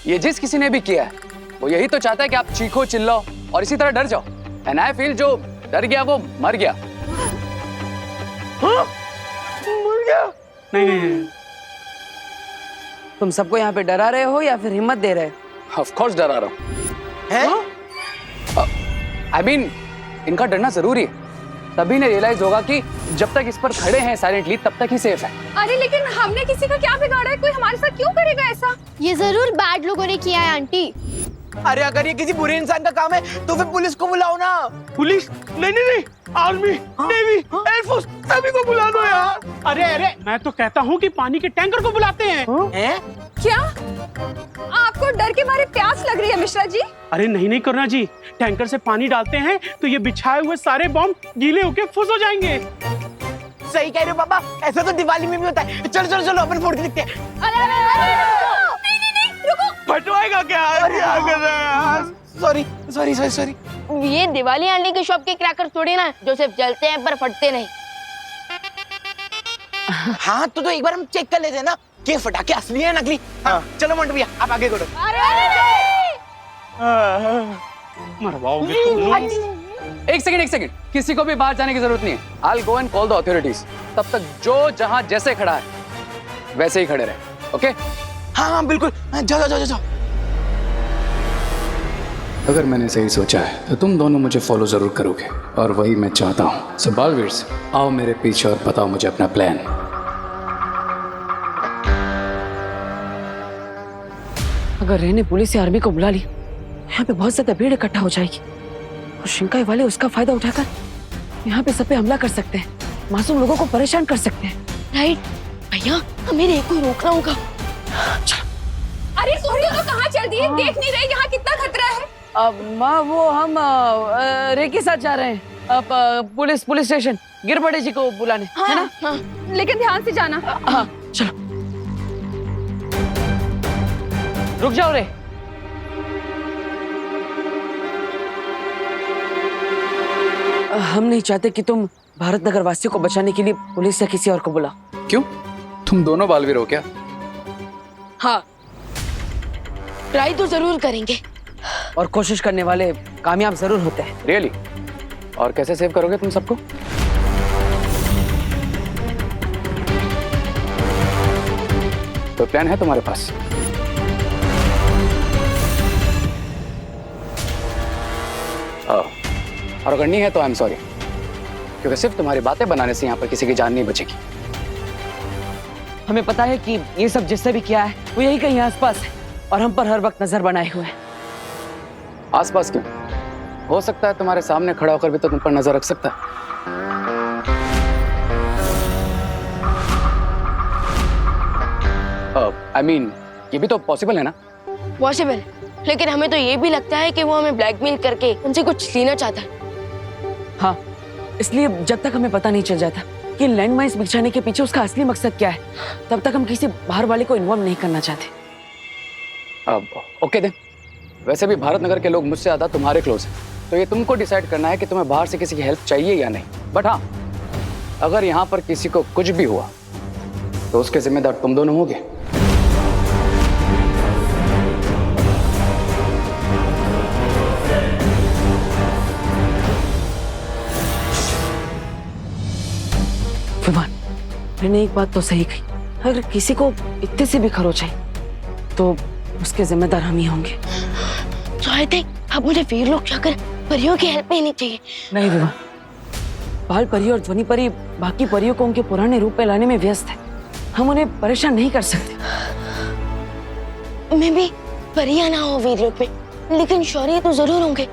ये जिस किसी ने भी किया है वो यही तो चाहता है कि आप चीखो चिल्लाओ और इसी तरह डर जाओ। एंड आई फील जो डर गया वो मर गया। हाँ? मर गया? नहीं। तुम सबको यहाँ पे डरा रहे हो या फिर हिम्मत दे रहे हो? ऑफ कोर्स डरा रहा हूँ। आई मीन इनका डरना जरूरी है, तभी ने रियलाइज होगा कि जब तक इस पर खड़े हैं साइलेंटली तब तक ही सेफ है। अरे लेकिन हमने किसी का क्या बिगाड़ा है? कोई हमारे साथ क्यों करेगा ऐसा? ये जरूर बैड लोगों ने किया है आंटी। अरे अगर ये किसी बुरे इंसान का काम है तो फिर पुलिस को बुलाओ ना। पुलिस? नहीं, आर्मी, नेवी, एयरफोर्स सभी को बुला दो यार। अरे मैं तो कहता हूँ कि पानी के टैंकर को बुलाते हैं। क्या आपको डर के मारे प्यास लग रही है मिश्रा जी? अरे नहीं करुणा जी, टैंकर से पानी डालते हैं तो ये बिछाए हुए सारे बॉम्ब गीले होके फुस हो जाएंगे। सही कह रहे हो पापा, ऐसा तो दिवाली में भी होता है। चलो अपन फोड़ के दिखते हैं। नहीं, रुको। फटवाएगा क्या? सॉरी। ये दिवाली आंटी की शॉप के क्रैकर थोड़ी ना जो सिर्फ जलते हैं पर फटते नहीं। हाँ तो एक बार हम चेक कर लेते हैं ना कि फटाके असली है नकली। हाँ चलो मंटू भैया आप आगे करो। मरवाओगे एक सेकंड, किसी को भी बाहर जाने की जरूरत नहीं है। I'll go and call the authorities। तब तक जो जहां जैसे खड़ा है वैसे ही खड़े रहे, ओके? हाँ बिल्कुल, जाओ। अगर मैंने सही सोचा है तो तुम दोनों मुझे फॉलो जरूर करोगे और वही मैं चाहता हूँ। सो बालवीर आओ मेरे पीछे और बताओ मुझे अपना प्लान। अगर रे ने पुलिस या आर्मी को बुला ली, यहाँ पे बहुत ज्यादा भीड़ इकट्ठा हो जाएगी और शिंकाई वाले उसका फायदा उठाकर यहाँ पे सब पे हमला कर सकते हैं, मासूम लोगों को परेशान कर सकते हैं। राइट भैया, हमें रे को रोकना होगा। अरे तुम दोनों कहाँ चल दिए? देख नहीं रहे यहाँ कितना खतरा है? माँ वो हम रे के साथ जा रहे हैं पुलिस स्टेशन गिरबड़े जी को बुलाने, है ना? हाँ, लेकिन ध्यान से जाना। हाँ चलो। रुक जाओ रे। हम नहीं चाहते कि तुम भारत नगर वासियों को बचाने के लिए पुलिस या किसी और को बुलाओ। क्यों? तुम दोनों बालवीर हो क्या? हाँ, ट्राई तो जरूर करेंगे और कोशिश करने वाले कामयाब जरूर होते हैं। रियली? और कैसे सेव करोगे तुम सबको? तो प्लान है तुम्हारे पास? और अगर नहीं है तो आई एम सॉरी, क्योंकि सिर्फ तुम्हारी बातें बनाने से यहाँ पर किसी की जान नहीं बचेगी। हमें पता है कि ये सब जिससे भी किया है वो यही कहीं आसपास है और हम पर हर वक्त नजर बनाए हुए हैं। आसपास क्यों? हो सकता है तुम्हारे सामने खड़ा होकर भी तो तुम पर नजर रख सकता है। I mean, ये भी तो पॉसिबल है ना? पॉसिबल, लेकिन हमें तो ये भी लगता है कि वो हमें ब्लैकमेल करके उनसे कुछ लेना चाहता है। हाँ, इसलिए जब तक हमें पता नहीं चल जाता कि लैंड माइन्स बिछाने के पीछे उसका असली मकसद क्या है, तब तक हम किसी बाहर वाले को इन्वॉल्व नहीं करना चाहते। ओके देन, वैसे भी भारत नगर के लोग मुझसे ज्यादा तुम्हारे क्लोज हैं, तो ये तुमको डिसाइड करना है कि तुम्हें बाहर से किसी की हेल्प चाहिए या नहीं। बट हाँ, अगर यहाँ पर किसी को कुछ भी हुआ तो उसके जिम्मेदार तुम दोनों होगे। विमान, मैंने एक बात तो सही कही, अगर किसी को इतने से भी खरोच है तो उसके जिम्मेदार हम ही होंगे। तो आई थिंक अब मुझे वीर लोग जाकर परियों की हेल्प लेनी चाहिए। नहीं विमान, बाल परी और ध्वनि परी बाकी परियों को उनके पुराने रूप में लाने में व्यस्त है, हम उन्हें परेशान नहीं कर सकते। मैं भी परियां ना हो वीर लोग में, लेकिन शौर्य तो जरूर होंगे।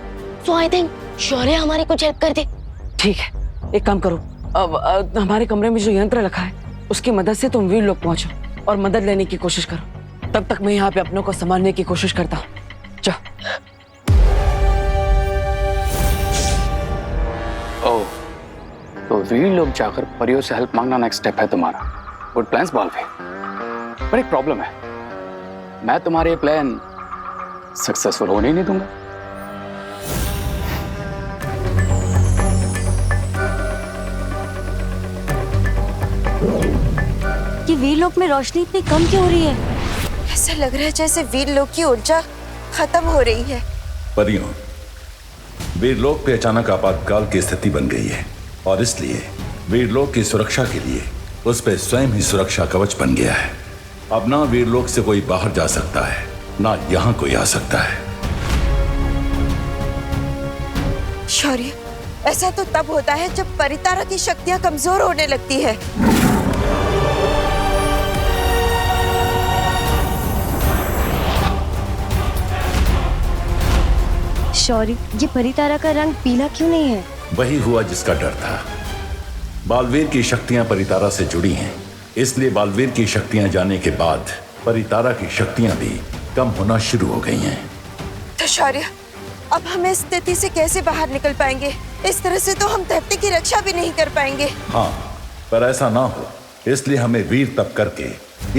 सो आई थिंक शौर्य हमारी कुछ हेल्प कर दे। ठीक है, एक काम करो, अब हमारे कमरे में जो यंत्र रखा है उसकी मदद से तुम वीर लोग पहुंचो और मदद लेने की कोशिश करो। तब तक मैं यहाँ पे अपनों को संभालने की कोशिश करता हूँ। जाओ। ओह, तो वीर लोग जाकर परियों से हेल्प मांगना नेक्स्ट स्टेप है तुम्हारा। गुड प्लान्स बालवीर, पर एक प्रॉब्लम है, मैं तुम्हारे ये प्लान सक्सेसफुल होने ही नहीं दूंगा। कि वीर लोक में रोशनी इतनी कम क्यों हो रही है? ऐसा लग रहा है जैसे वीर लोग की ऊर्जा खत्म हो रही है। परियों, वीरलोक पे अचानक आपातकाल की स्थिति बन गई है और इसलिए वीरलोक की सुरक्षा के लिए उस पे स्वयं ही सुरक्षा कवच बन गया है। अब ना वीरलोक से कोई बाहर जा सकता है, ना यहाँ कोई आ सकता है। शौर्य, ऐसा तो तब होता है जब परितारा की शक्तियां कमजोर होने लगती है। शौर्य, ये परितारा का रंग पीला क्यों नहीं है? वही हुआ जिसका डर था। बालवीर की शक्तियां परितारा से जुड़ी हैं, इसलिए बालवीर की शक्तियां जाने के बाद परितारा की शक्तियां भी कम होना शुरू हो गई हैं। तो शौर्य, अब हम इस स्थिति से कैसे बाहर निकल पाएंगे? इस तरह से तो हम धरती की रक्षा भी नहीं कर पाएंगे। हाँ, पर ऐसा ना हो इसलिए हमें वीर तप करके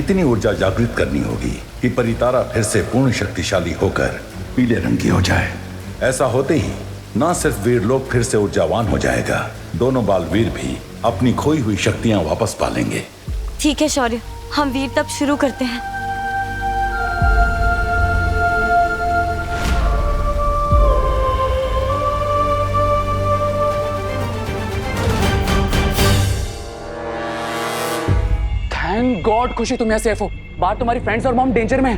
इतनी ऊर्जा जागृत करनी होगी कि परितारा फिर से पूर्ण शक्तिशाली होकर पीले रंग की हो जाए। ऐसा होते ही न सिर्फ वीरलोक फिर से ऊर्जावान हो जाएगा, दोनों बालवीर भी अपनी खोई हुई शक्तियां वापस पा लेंगे। ठीक है शौर्य, हम वीर तप शुरू करते हैं। थैंक गॉड खुशी तुम यहाँ सेफ हो। बाहर तुम्हारी फ्रेंड्स और मॉम डेंजर में है।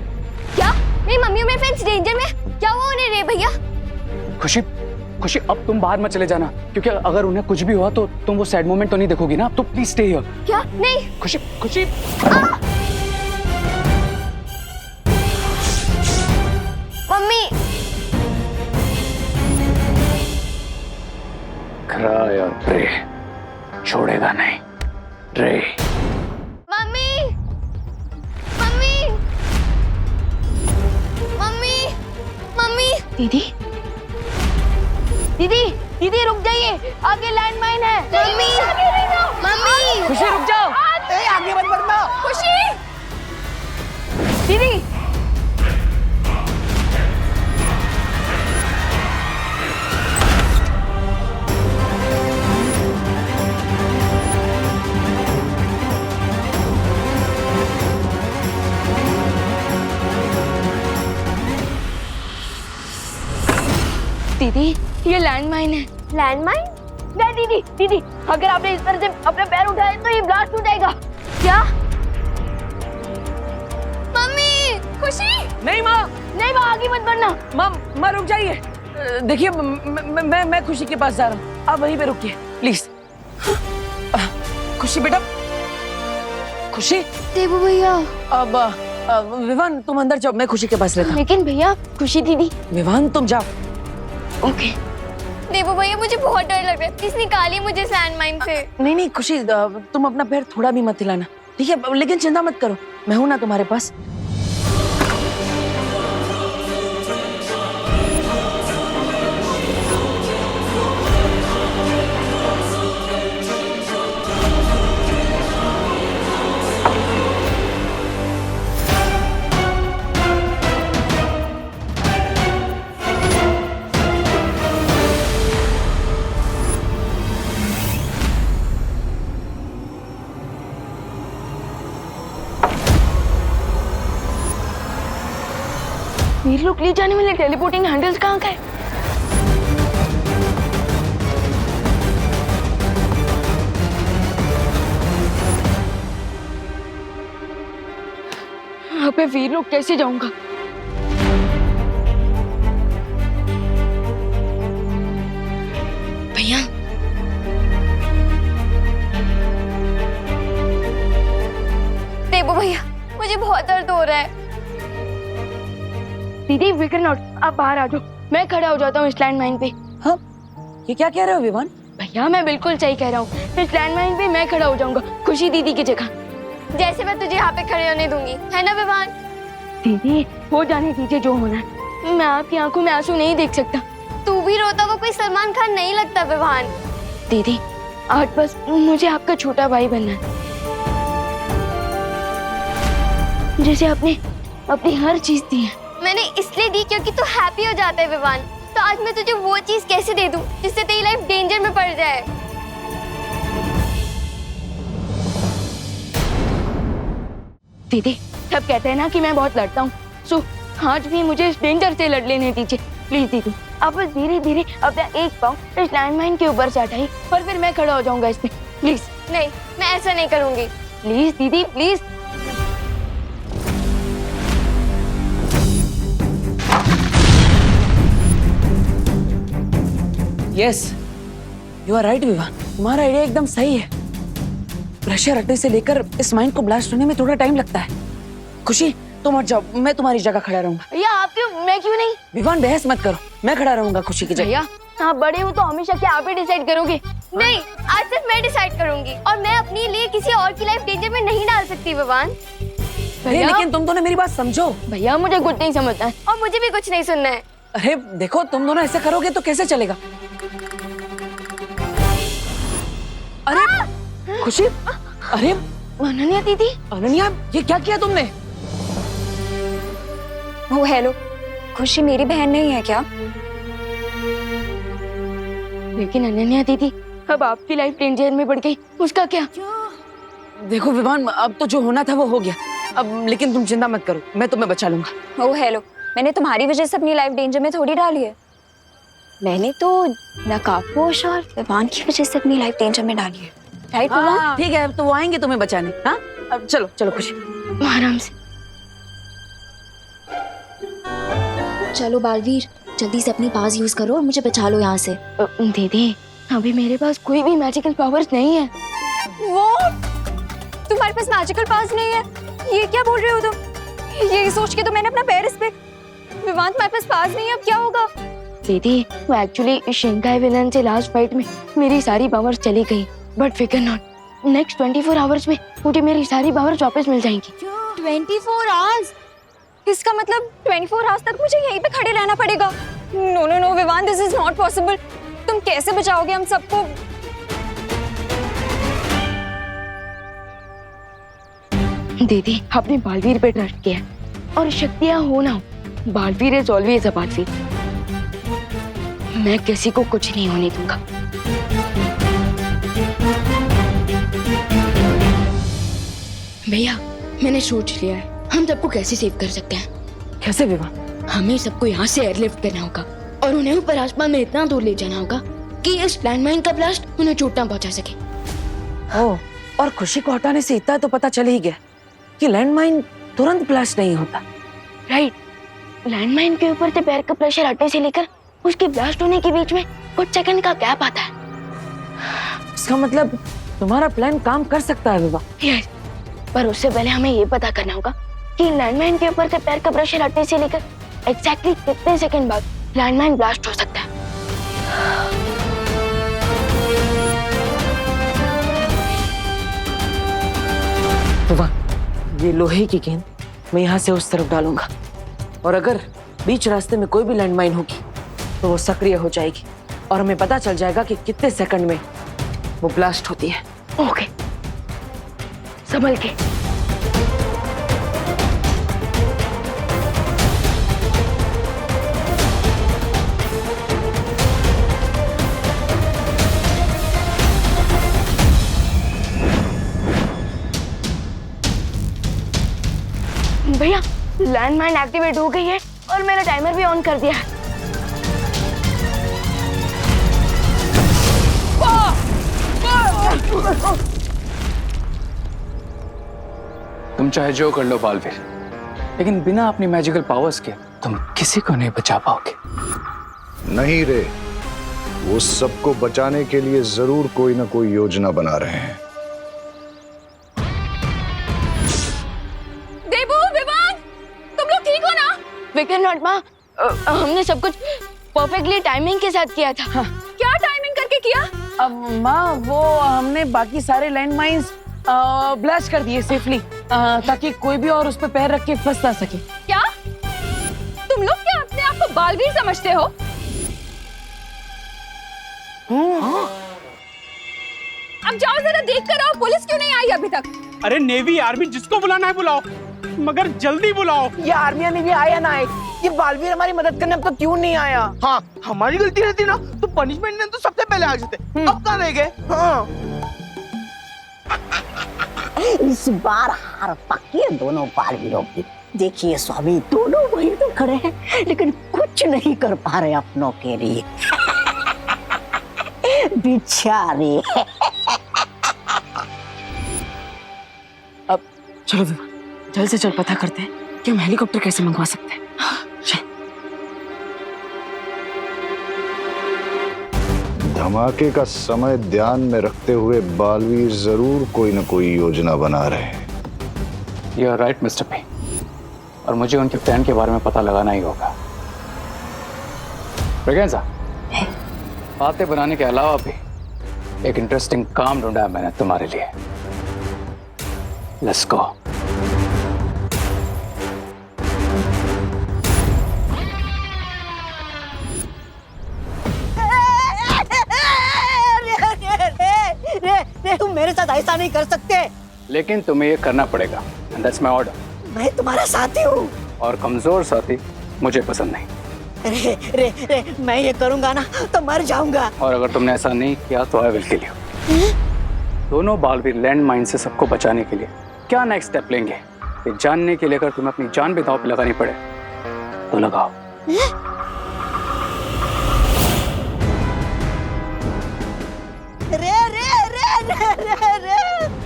क्या मेरी मम्मी और मेरे फ्रेंड्स डेंजर में? क्या हुआ उन्हें रे भैया? खुशी खुशी अब तुम बाहर मत चले जाना, क्योंकि अगर उन्हें कुछ भी हुआ तो तुम वो सैड मोमेंट तो नहीं देखोगी ना। तो प्लीज स्टे हियर। क्या? नहीं। खुशी खुशी मम्मी। क्राई और प्रे, छोड़ेगा नहीं रे। मम्मी। मम्मी। मम्मी। मम्मी। दीदी, दीदी, दीदी रुक जाइए, आगे लैंडमाइन है। मम्मी। मम्मी। खुशी रुक जाओ। ए, आगे मत बढ़ना। खुशी। दीदी। दीदी, ये लैंडमाइन है। लैंडमाइन? नहीं दीदी, दीदी, अगर आपने इस तरह से अपने पैर उठाए तो ये ब्लास्ट हो जाएगा। क्या? मम्मी, खुशी। नहीं माँ, नहीं माँ, आगे मत बढ़ना। माँ रुक जाइए। देखिए मैं खुशी के पास जा रहा हूँ, आप वहीं पे रुकिए प्लीज। खुशी बेटा, खुशी। देवू भैया। अब विवान तुम अंदर जाओ, मैं खुशी के पास रहता हूँ। लेकिन भैया, खुशी दीदी। विवान तुम जाओ। ओके। देवू भैया, मुझे बहुत डर लग रहा है, प्लीज निकालिए मुझे इस लैंडमाइन से। नहीं खुशी, तुम अपना पैर थोड़ा भी मत हिलाना, ठीक है? लेकिन चिंता मत करो, मैं हूं ना तुम्हारे पास। वीर लोग ले जाने वाले टेलीपोर्टिंग हैंडल्स कहाँ गए? यहाँ पे वीर लोग कैसे जाऊंगा? भैया, देवू भैया, मुझे बहुत दर्द हो रहा है। दीदी, विकर नॉट, आप बाहर आ जाओ, मैं खड़ा हो जाता हूँ इस लैंडमाइन पे। हाँ, ये क्या कह रहे हो विवान? भैया, मैं बिल्कुल सही कह रहा हूँ, इस लैंडमाइन पे मैं खड़ा हो जाऊंगा, खुशी दीदी की जगह। जैसे मैं तुझे यहाँ पे खड़े होने दूंगी, है ना विवान? दीदी, हो जाने दीजिए जो होना है, मैं आपकी आंखों में आंसू नहीं देख सकता। तू भी रोता हुआ कोई सलमान खान नहीं लगता विवान। दीदी, आज बस मुझे आपका छोटा भाई बनना है, जैसे आपने अपनी हर चीज दी है। मैंने इसलिए दी क्योंकि तू हैप्पी हो जाता है विवान। तो आज मैं तुझे वो चीज कैसे दे दूं जिससे तेरी लाइफ डेंजर में पड़ जाए? दीदी, सब कहते हैं ना कि मैं बहुत लड़ता हूँ, सो आज भी मुझे इस डेंजर से लड़ लेने दीजिए प्लीज दीदी। आप बस धीरे धीरे अपना एक पाँव इस लैंडमाइन के ऊपर से हटाइए और फिर मैं खड़ा हो जाऊंगा इसमें, प्लीज। नहीं, मैं ऐसा नहीं करूंगी। प्लीज दीदी please. Yes, you are right Vivaan, तुम्हारा आइडिया एकदम सही है। प्रेशर हटने से लेकर इस माइन को ब्लास्ट होने में थोड़ा टाइम लगता है। खुशी तुम हट जाओ, मैं तुम्हारी जगह खड़ा रहूंगा। भैया आप क्यों, मैं क्यों नहीं? विवान बहस मत करो, मैं खड़ा रहूंगा खुशी की जगह। भैया आप बड़े हो तो हमेशा क्या आप ही डिसाइड करोगे? नहीं, आज सिर्फ मैं डिसाइड करूंगी और मैं अपने लिए किसी और की लाइफ डेंजर में नहीं डाल सकती विवान। अरे लेकिन तुम दोनों मेरी बात समझो। भैया मुझे कुछ नहीं समझना है। और मुझे भी कुछ नहीं सुनना है। अरे देखो, तुम दोनों ऐसे करोगे तो कैसे चलेगा? अरे खुशी, अरे अनन्या दीदी, अनन्या ये क्या किया तुमने? ओ हेलो, खुशी मेरी बहन नहीं है क्या? लेकिन अनन्या दीदी अब आपकी लाइफ डेंजर में पड़ गई, उसका क्या? देखो विवान, अब तो जो होना था वो हो गया अब, लेकिन तुम चिंता मत करो, मैं तुम्हें बचा लूंगा। ओ हेलो, मैंने तुम्हारी वजह से अपनी लाइफ डेंजर में थोड़ी डाली है। मैंने तो नकाबपोश और विवान की वजह से अपनी लाइफ डेंजर में डाली है, राइट विवान? हाँ, ठीक है, अब तो वो आएंगे तुम्हें बचाने। हाँ अब चलो चलो खुशी, आराम से। चलो बालवीर, जल्दी से अपनी पास यूज करो और मुझे बचा लो यहाँ से। दीदी अभी मेरे पास कोई भी मैजिकल पावर्स नहीं है। वो तुम्हारे पास मैजिकल पास नहीं है? ये क्या बोल रहे हो तुम? ये सोच के तो मैंने अपना पैर इस पे। विवान तुम्हारे पास पास नहीं है, अब क्या होगा? दीदी वो एक्चुअली शिंकाई विलन से लास्ट फाइट में मेरी सारी पावर्स चली गई, बट फिकर नॉट, नेक्स्ट 24 आवर्स में मुझे मेरी सारी पावर्स वापस मिल जाएंगी। 24 आवर्स? इसका मतलब 24 आवर्स तक मुझे यहीं पे खड़े रहना पड़ेगा? No no no Vivaan, this is not possible. तुम कैसे बचाओगे हम सबको? दीदी आपने बालवीर पे ट्रस्ट किया और शक्तियां हो ना हो, Baalveer is always a Baalveer. मैं किसी को कुछ नहीं होने दूंगा। भैया मैंने सोच लिया है हम सबको कैसे सेव कर सकते हैं। कैसे विवान? हमें सबको यहाँ से एयरलिफ्ट करना होगा और उन्हें ऊपर आसमान में इतना दूर ले जाना होगा कि इस लैंडमाइन का ब्लास्ट उन्हें चोट ना पहुंचा सके। ओह, और खुशी को हटाने से इतना तो पता चल ही गया कि लैंडमाइन तुरंत ब्लास्ट नहीं होता। राइट, लैंडमाइन के ऊपर से पैर का प्रेशर हटने से लेकर उसके ब्लास्ट होने के बीच में कुछ सेकंड का गैप आता है। इसका मतलब तुम्हारा प्लान काम कर सकता है विवा। यस, पर उससे पहले हमें ये पता करना होगा कि लैंडमाइन के ऊपर से पैर का प्रेशर हटने से लेकर एग्जैक्टली कितने सेकंड बाद लैंडमाइन ब्लास्ट हो सकता है। विवा, ये लोहे की गेंद मैं यहाँ से उस तरफ डालूंगा और अगर बीच रास्ते में कोई भी लैंडमाइन होगी तो वो सक्रिय हो जाएगी और हमें पता चल जाएगा कि कितने सेकंड में वो ब्लास्ट होती है। ओके, संभल के। भैया लैंडमाइन एक्टिवेट हो गई है और मैंने टाइमर भी ऑन कर दिया है। तुम चाहे जो कर लो बालवीर, लेकिन बिना अपनी मैजिकल पावर्स के तुम किसी को नहीं बचा पाओगे। नहीं रे, वो सबको बचाने के लिए जरूर कोई ना कोई योजना बना रहे हैं। देबू, विवान, तुम लोग ठीक हो ना? विकर नॉट माँ, हमने सब कुछ परफेक्टली टाइमिंग के साथ किया था। हाँ। क्या टाइमिंग करके किया? अब माँ, वो हमने बाकी सारे लैंडमाइंस ब्लास्ट कर दिए सेफली, ताकि कोई भी और उस पर पैर रख के फंस ना सके। क्या तुम लोग क्या अपने आप को बालवीर समझते हो? अब जाओ जरा देख कर आओ, पुलिस क्यों नहीं आई अभी तक? अरे नेवी आर्मी जिसको बुलाना है बुलाओ, मगर जल्दी बुलाओ। ये आर्मी ने भी आया ना आए, ये बालवीर हमारी मदद करने अब तक क्यों नहीं आया? हाँ, हमारी गलती रहती ना तो पनिशमेंट ने तो सबसे पहले आ जाते, अब कहाँ रह गए? हाँ इस बार हार पक्की है दोनों बालवीरों की। देखिए स्वामी, दोनों वहीं तो खड़े हैं लेकिन कुछ नहीं कर पा रहे अपनों के लिए। बेचारे। अब चलो विमान, जल्द से जल्द पता करते हैं कि हम हेलीकॉप्टर कैसे मंगवा सकते हैं। धमाके का समय ध्यान में रखते हुए बालवीर जरूर कोई न कोई योजना बना रहे हैं। You are right mister P, और मुझे उनके प्लान के बारे में पता लगाना ही होगा। ब्रिगेंजा, बातें बनाने के अलावा भी एक इंटरेस्टिंग काम ढूंढा है मैंने तुम्हारे लिए। Let's go. तुम मेरे साथ ऐसा नहीं कर सकते। लेकिन तुम्हें ये करना पड़ेगा, एंड दैट्स माय ऑर्डर। मैं तुम्हारा साथी हूँ। और कमजोर साथी मुझे पसंद नहीं। रे, मैं ये करूंगा ना तो मर जाऊंगा। और अगर तुमने ऐसा नहीं किया तो आई विल किल यू। दोनों बालवीर लैंड माइन से सबको बचाने के लिए क्या नेक्स्ट स्टेप लेंगे, ये जानने के लिए अगर तुम्हें अपनी जान भी दांव पे लगानी पड़े तो लगाओ। रे रे रे रे रे रे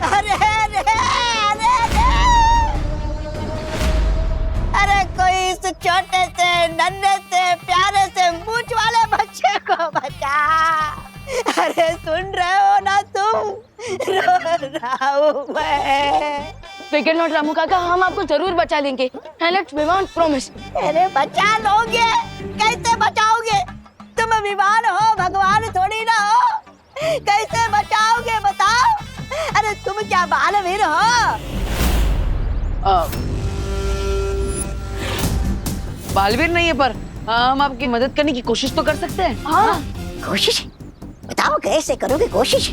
अरे रे अरे रे अरे कोई इस छोटे से नन्हे से प्यारे से मूंछ वाले बच्चे को बचा। अरे सुन रहे हो ना तुम, रो रहा हूँ मैं। फिकर नॉट रामू काका, हम आपको जरूर बचा लेंगे। लेट्स विमान, प्रॉमिस। अरे बचा लोगे? कैसे बचाओगे? तुम विमान हो, भगवान थोड़ी ना हो। कैसे बचाओगे बताओ? अरे तुम क्या बालवीर हो? बालवीर नहीं है पर हम आपकी मदद करने की कोशिश तो कर सकते हैं। हाँ, कोशिश बताओ कैसे करोगे कोशिश?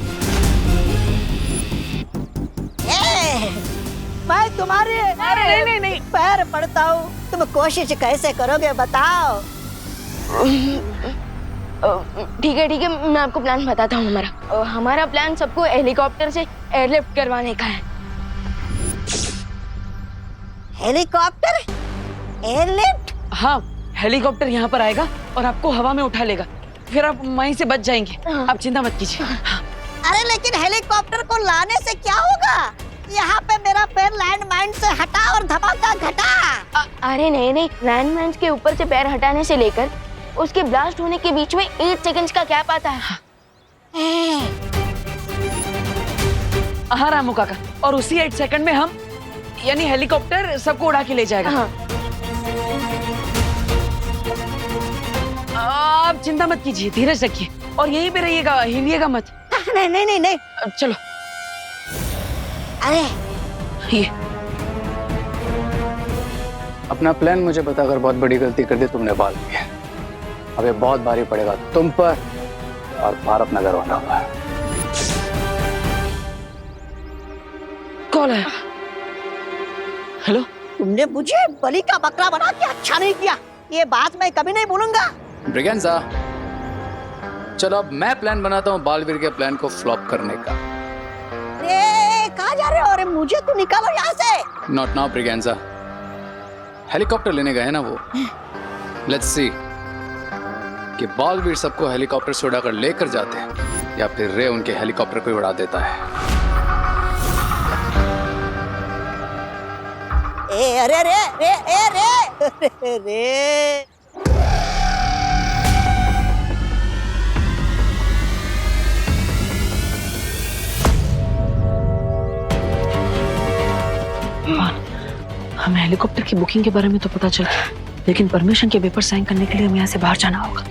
मैं तुम्हारे नहीं पैर पड़ता हूँ, तुम कोशिश कैसे करोगे बताओ? ठीक है, मैं आपको प्लान बताता हूँ। हमारा प्लान सबको हेलीकॉप्टर से एयरलिफ्ट करवाने का है। Helicopter airlift? हाँ, हेलीकॉप्टर यहाँ पर आएगा और आपको हवा में उठा लेगा, फिर आप वहीं से बच जाएंगे। आप चिंता मत कीजिए। अरे लेकिन हेलीकॉप्टर को लाने से क्या होगा? यहाँ पे मेरा पैर लैंड माइन से हटा और धमाका घटा। अरे नहीं, लैंड माइन्स के ऊपर से पैर हटाने से लेकर उसके ब्लास्ट होने के बीच में 8 सेकंड्स का गैप आता है। हाँ रामू काका, और उसी 8 सेकंड में हम यानी हेलीकॉप्टर सबको उड़ा के ले जाएगा। हाँ। आप चिंता मत कीजिए, धीरज रखिए और यहीं पे रहिएगा, हिलिएगा मत। नहीं। चलो। अरे ये अपना प्लान मुझे बताकर बहुत बड़ी गलती कर दी तुमने बालवीर। अब ये बहुत भारी पड़ेगा तुम पर और भारत नगर होना हुआ। कॉल है। हेलो, तुमने मुझे बलि का बकरा बना के अच्छा नहीं किया, ये बात मैं कभी नहीं भूलूंगा। ब्रिगेंजा, चलो अब मैं प्लान बनाता हूँ बालवीर के प्लान को फ्लॉप करने का। कहाँ जा रहे हो? अरे मुझे तो निकालो यहाँ से। नॉट नाउ ब्रिगेंजा, हेलीकॉप्टर लेने गए ना वो। लेट्स सी कि बालवीर सबको हेलीकॉप्टर से उड़ाकर लेकर जाते हैं या फिर रे उनके हेलीकॉप्टर को उड़ा देता है। अरे रे हमें हेलीकॉप्टर की बुकिंग के बारे में तो पता चल गया, लेकिन परमिशन के पेपर साइन करने के लिए हमें यहाँ से बाहर जाना होगा।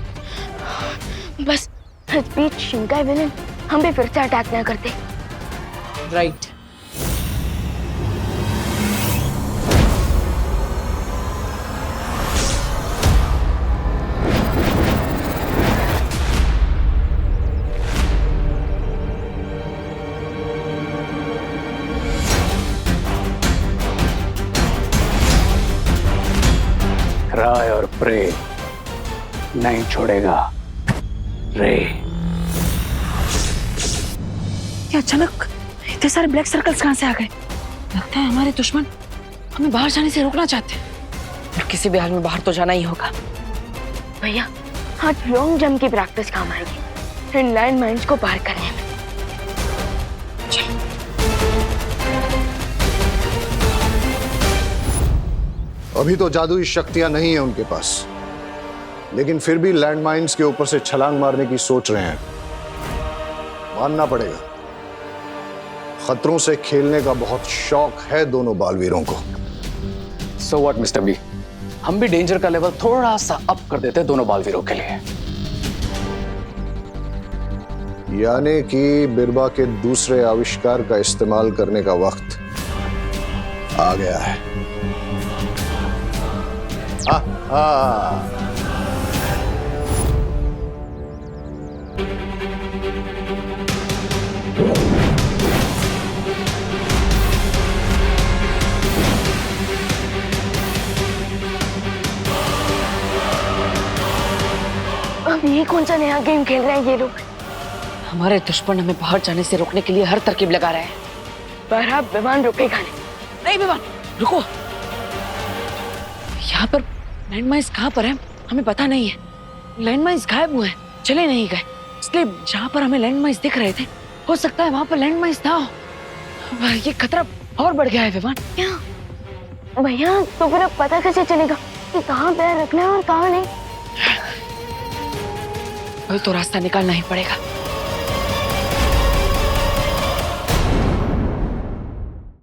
बस इस बीच शिंकाई विलेन हम भी फिर से अटैक ना करते। राइट। राय और प्रे नहीं छोड़ेगा रे। ये अचानक इतने सारे ब्लैक सर्कल्स कहाँ से आ गए? लगता है हमारे दुश्मन हमें बाहर जाने से रोकना चाहते हैं, और किसी भी हाल में बाहर तो जाना ही होगा। भैया आज लॉन्ग जंप की प्रैक्टिस काम आएगी इन लैंड माइन्स को पार करने में। अभी तो जादुई शक्तियां नहीं है उनके पास, लेकिन फिर भी लैंडमाइंस के ऊपर से छलांग मारने की सोच रहे हैं। मानना पड़ेगा, खतरों से खेलने का बहुत शौक है दोनों बालवीरों को। सो व्हाट मिस्टर बी, हम भी डेंजर का लेवल थोड़ा सा अप कर देते हैं दोनों बालवीरों के लिए। यानी कि बिरबा के दूसरे आविष्कार का इस्तेमाल करने का वक्त आ गया है। अब ये कौन सा नया गेम खेल रहे हैं ये लोग? हमारे दुश्मन हमें बाहर जाने से रोकने के लिए हर तरकीब लगा रहे हैं। पर अब विमान रुकेगा नहीं। नहीं विमान, रुको। यहाँ पर लैंडमाइंस कहाँ पर है हमें पता नहीं है। लैंडमाइंस गायब हुए हैं, चले नहीं गए, इसलिए जहाँ पर हमें लैंडमाइंस दिख रहे थे हो सकता है वहां पर लैंडमाइंस ना हो। ये खतरा और बढ़ गया है विमान। क्या भैया, तो फिर अब पता कैसे चलेगा कि कहाँ पैर रखना है और कहाँ नहीं? कोई तो रास्ता निकालना ही पड़ेगा।